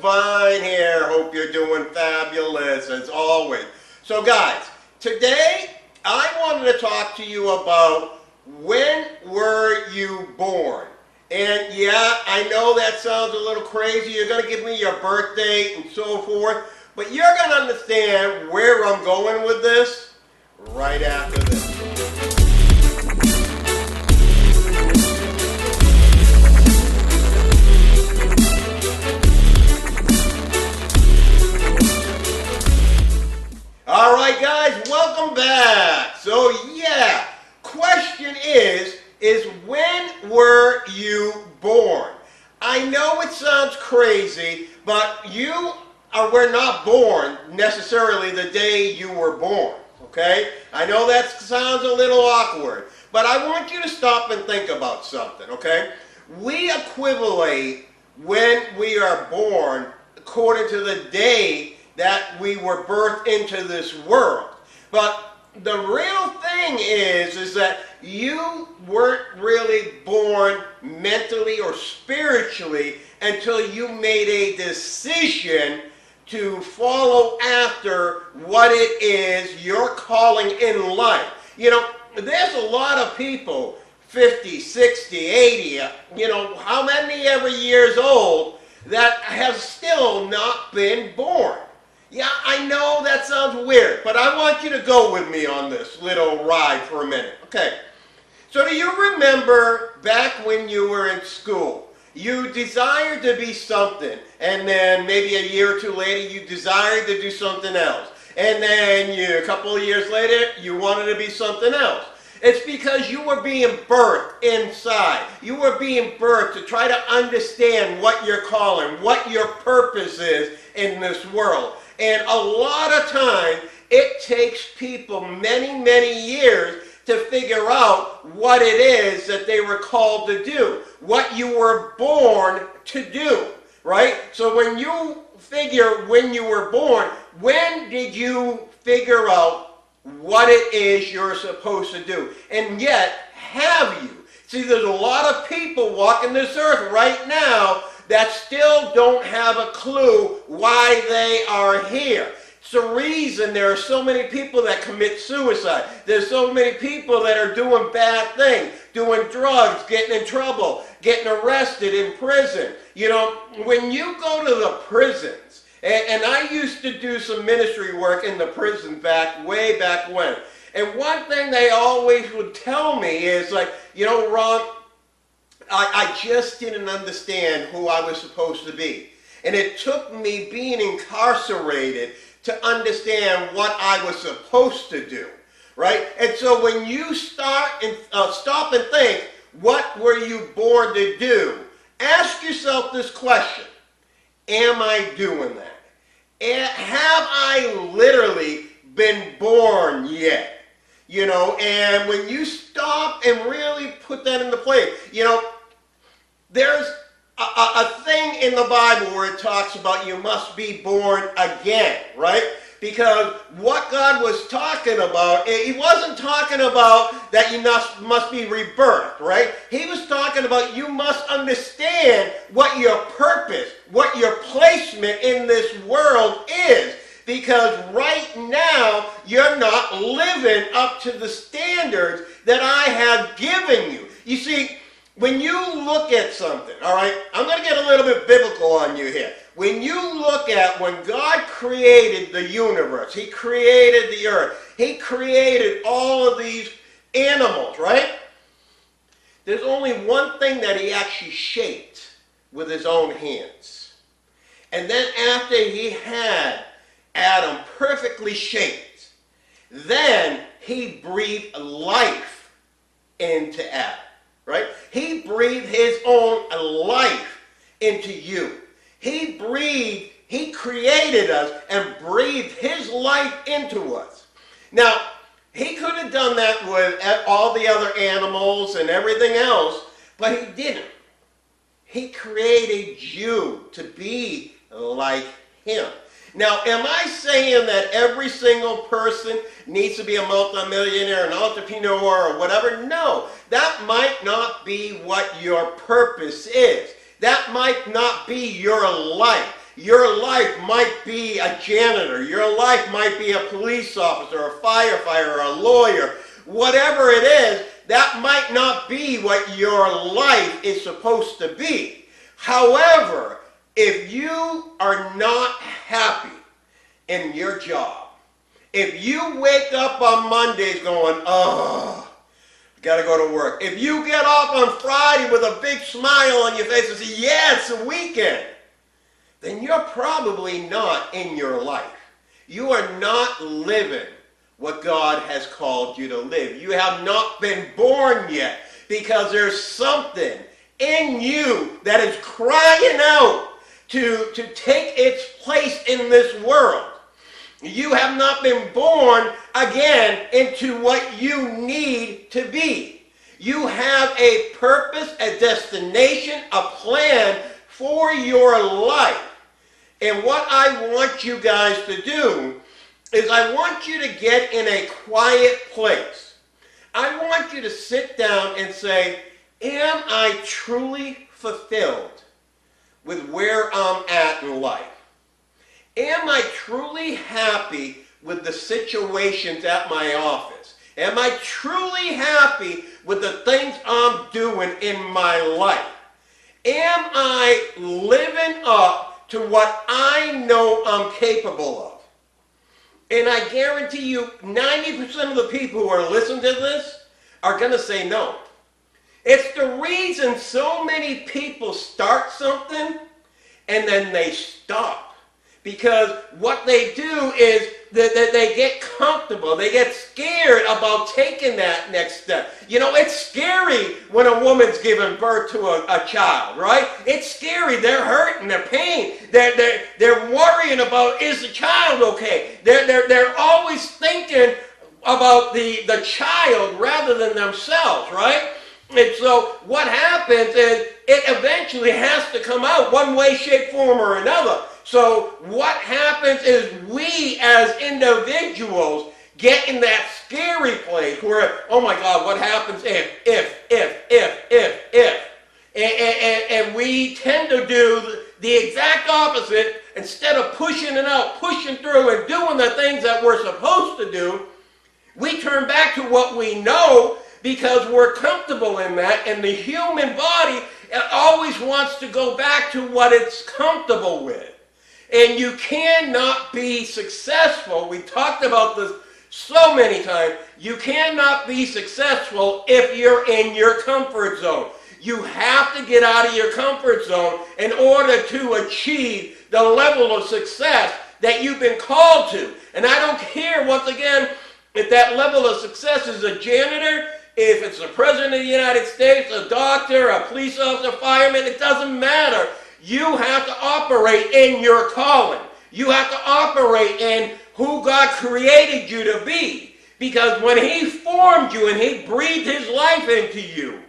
Devine here. Hope you're doing fabulous as always. So guys, today I wanted to talk to you about when were you born? And yeah, I know that sounds a little crazy. You're going to give me your birth date and so forth, but you're going to understand where I'm going with this right after this. All right, guys, welcome back. So yeah, question is when were you born? I know it sounds crazy, but were not born necessarily the day you were born, okay? I know that sounds a little awkward, but I want you to stop and think about something, okay? We equivalate when we are born according to the day that we were birthed into this world. But the real thing is that you weren't really born mentally or spiritually until you made a decision to follow after what it is you're calling in life. You know, there's a lot of people, 50, 60, 80, how many ever years old, that have still not been born. Yeah, I know that sounds weird, but I want you to go with me on this little ride for a minute. Okay, so do you remember back when you were in school, you desired to be something, and then maybe a year or two later you desired to do something else, and then a couple of years later you wanted to be something else. It's because you were being birthed inside. You were being birthed to try to understand what you're calling, what your purpose is in this world. And a lot of time, it takes people many, many years to figure out what it is that they were called to do, what you were born to do, right? So when you figure when you were born, when did you figure out what it is you're supposed to do? And yet, have you? See, there's a lot of people walking this earth right now that still don't have a clue why they are here. It's the reason there are so many people that commit suicide. There's so many people that are doing bad things, doing drugs, getting in trouble, getting arrested in prison. You know, when you go to the prisons, and I used to do some ministry work in the prison way back when, and one thing they always would tell me is like, Ron, I just didn't understand who I was supposed to be. And it took me being incarcerated to understand what I was supposed to do, right? And so when you stop and think, what were you born to do? Ask yourself this question: am I doing that? Have I literally been born yet? And when you stop and really put that into play, there's a thing in the Bible where it talks about you must be born again, right? Because what God was talking about, he wasn't talking about that you must be rebirthed, right? He was talking about you must understand what your purpose, what your placement in this world is. Because right now, you're not living up to the standards that I have given you. You see, when you look at something, all right, I'm going to get a little bit biblical on you here. When you look at when God created the universe, he created the earth, he created all of these animals, right? There's only one thing that he actually shaped with his own hands. And then after he had Adam perfectly shaped, then he breathed life into Adam. Right? He breathed his own life into you. He created us and breathed his life into us. Now, he could have done that with all the other animals and everything else, but he didn't. He created you to be like him. Now, am I saying that every single person needs to be a multimillionaire, an entrepreneur, or whatever? No, that might not be what your purpose is. That might not be your life. Your life might be a janitor. Your life might be a police officer, a firefighter, a lawyer. Whatever it is, that might not be what your life is supposed to be. However, if you are not happy in your job, if you wake up on Mondays going, oh, gotta go to work. If you get off on Friday with a big smile on your face and say, yeah, it's a weekend, then you're probably not in your life. You are not living what God has called you to live. You have not been born yet, because there's something in you that is crying out to take its place in this world. You have not been born again into what you need to be. You have a purpose, a destination, a plan for your life. And what I want you guys to do is I want you to get in a quiet place. I want you to sit down and say, am I truly fulfilled with where I'm at in life? Am I truly happy with the situations at my office? Am I truly happy with the things I'm doing in my life? Am I living up to what I know I'm capable of? And I guarantee you 90% of the people who are listening to this are going to say no. It's the reason so many people start something and then they stop. Because what they do is that they get comfortable. They get scared about taking that next step. You know, it's scary when a woman's giving birth to a child, right? It's scary. They're hurting. They're pain. They're worrying about, is the child okay? They're always thinking about the child rather than themselves, right? And so what happens is it eventually has to come out one way, shape, form, or another. So what happens is we as individuals get in that scary place where, oh my God, what happens if? And we tend to do the exact opposite. Instead of pushing it out, pushing through and doing the things that we're supposed to do, we turn back to what we know because we're comfortable in that. And the human body always wants to go back to what it's comfortable with. And you cannot be successful. We talked about this so many times. You cannot be successful if you're in your comfort zone. You have to get out of your comfort zone in order to achieve the level of success that you've been called to. And I don't care, once again, if that level of success is a janitor, if it's the President of the United States, a doctor, a police officer, a fireman, it doesn't matter. You have to operate in your calling. You have to operate in who God created you to be. Because when He formed you and He breathed His life into you,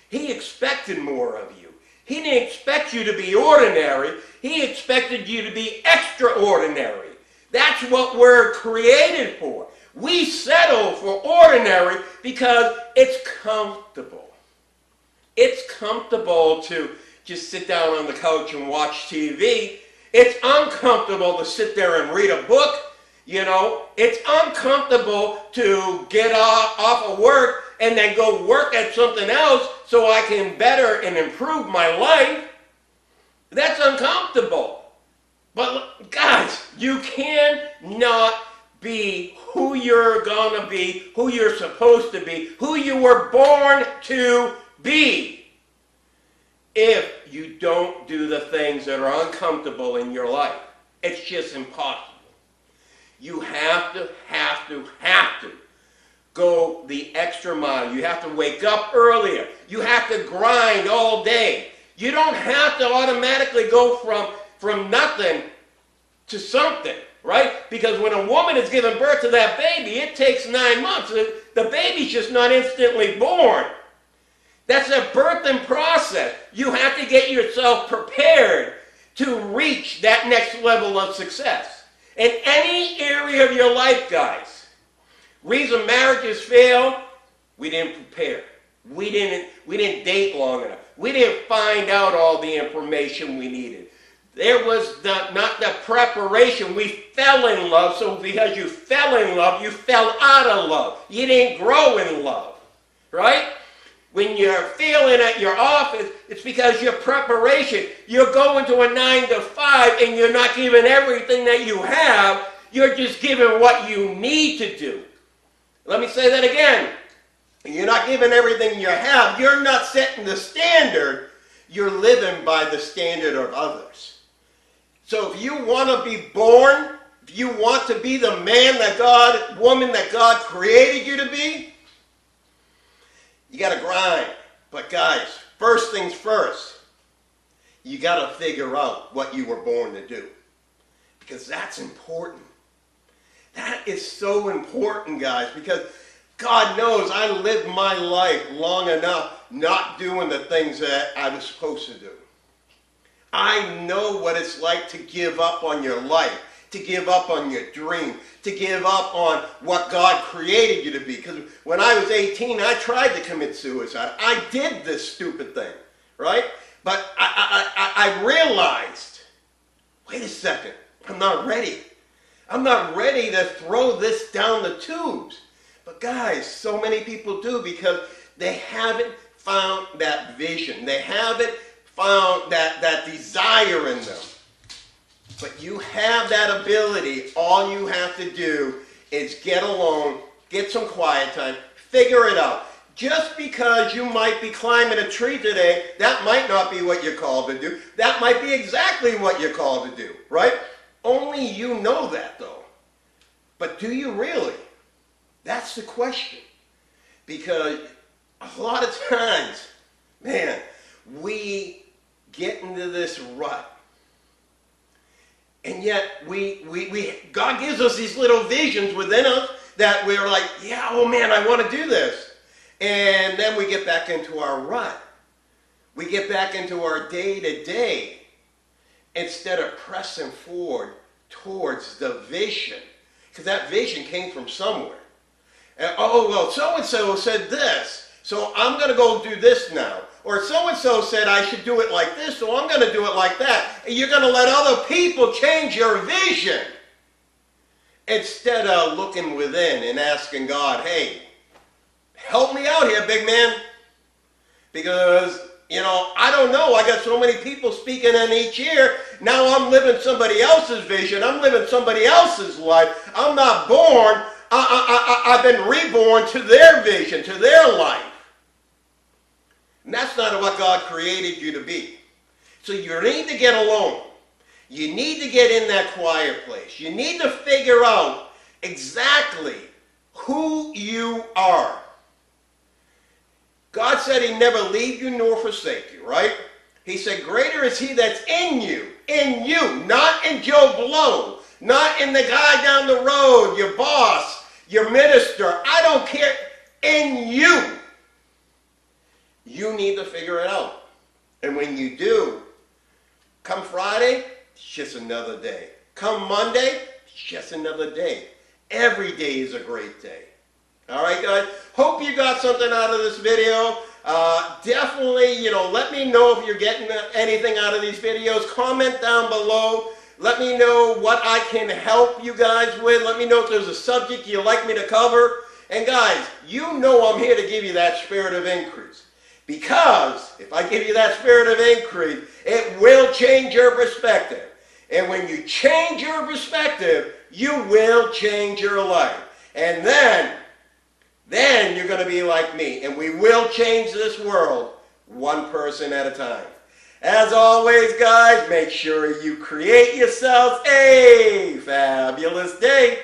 He expected more of you. He didn't expect you to be ordinary. He expected you to be extraordinary. That's what we're created for. We settle for ordinary because it's comfortable. It's comfortable to just sit down on the couch and watch TV. It's uncomfortable to sit there and read a book. You know, it's uncomfortable to get off of work and then go work at something else so I can better and improve my life. That's uncomfortable. But guys, you cannot be who you're going to be, who you're supposed to be, who you were born to be, if you don't do the things that are uncomfortable in your life. It's just impossible. You have to go the extra mile. You have to wake up earlier. You have to grind all day. You don't have to automatically go from nothing to something, right? Because when a woman is giving birth to that baby, it takes 9 months. The baby's just not instantly born. That's a birthing process. You have to get yourself prepared to reach that next level of success. In any area of your life, guys, reason marriages fail, we didn't prepare. We didn't date long enough. We didn't find out all the information we needed. There was not the preparation. We fell in love, so because you fell in love, you fell out of love. You didn't grow in love, right? When you're feeling at your office, it's because your preparation. You're going to a 9 to 5 and you're not giving everything that you have. You're just giving what you need to do. Let me say that again. You're not giving everything you have. You're not setting the standard. You're living by the standard of others. So if you want to be born, if you want to be the man that God, woman that God created you to be, you got to grind. But guys, first things first, you got to figure out what you were born to do. Because that's important. That is so important, guys, because God knows I lived my life long enough not doing the things that I was supposed to do. I know what it's like to give up on your life, to give up on your dream, to give up on what God created you to be. Because when I was 18, I tried to commit suicide. I did this stupid thing, right? But I realized, wait a second, I'm not ready. I'm not ready to throw this down the tubes. But guys, so many people do because they haven't found that vision. They haven't found that desire in them. But you have that ability. All you have to do is get alone, get some quiet time, figure it out. Just because you might be climbing a tree today, that might not be what you're called to do. That might be exactly what you're called to do, right? Only you know that, though. But do you really? That's the question. Because a lot of times, man, we get into this rut. And yet, God gives us these little visions within us that we're like, yeah, oh man, I want to do this. And then we get back into our rut. We get back into our day-to-day instead of pressing forward towards the vision. Because that vision came from somewhere. And, oh, well, so-and-so said this, so I'm going to go do this now. Or so-and-so said I should do it like this, so I'm going to do it like that. And you're going to let other people change your vision instead of looking within and asking God, hey, help me out here, big man. Because, you know, I don't know. I got so many people speaking in each ear. Now I'm living somebody else's vision. I'm living somebody else's life. I'm not born. I've been reborn to their vision, to their life. And that's not what God created you to be. So you need to get alone. You need to get in that quiet place. You need to figure out exactly who you are. God said he'd never leave you nor forsake you, right? He said, greater is he that's in you, not in Joe Blow, not in the guy down the road, your boss, your minister. I don't care. In you. You need to figure it out. And when you do, come Friday, it's just another day. Come Monday, it's just another day. Every day is a great day. All right, guys? Hope you got something out of this video. Definitely, let me know if you're getting anything out of these videos. Comment down below. Let me know what I can help you guys with. Let me know if there's a subject you'd like me to cover. And guys, you know I'm here to give you that spirit of increase. Because if I give you that spirit of increase, it will change your perspective. And when you change your perspective, you will change your life. And then you're going to be like me. And we will change this world one person at a time. As always, guys, make sure you create yourselves a fabulous day.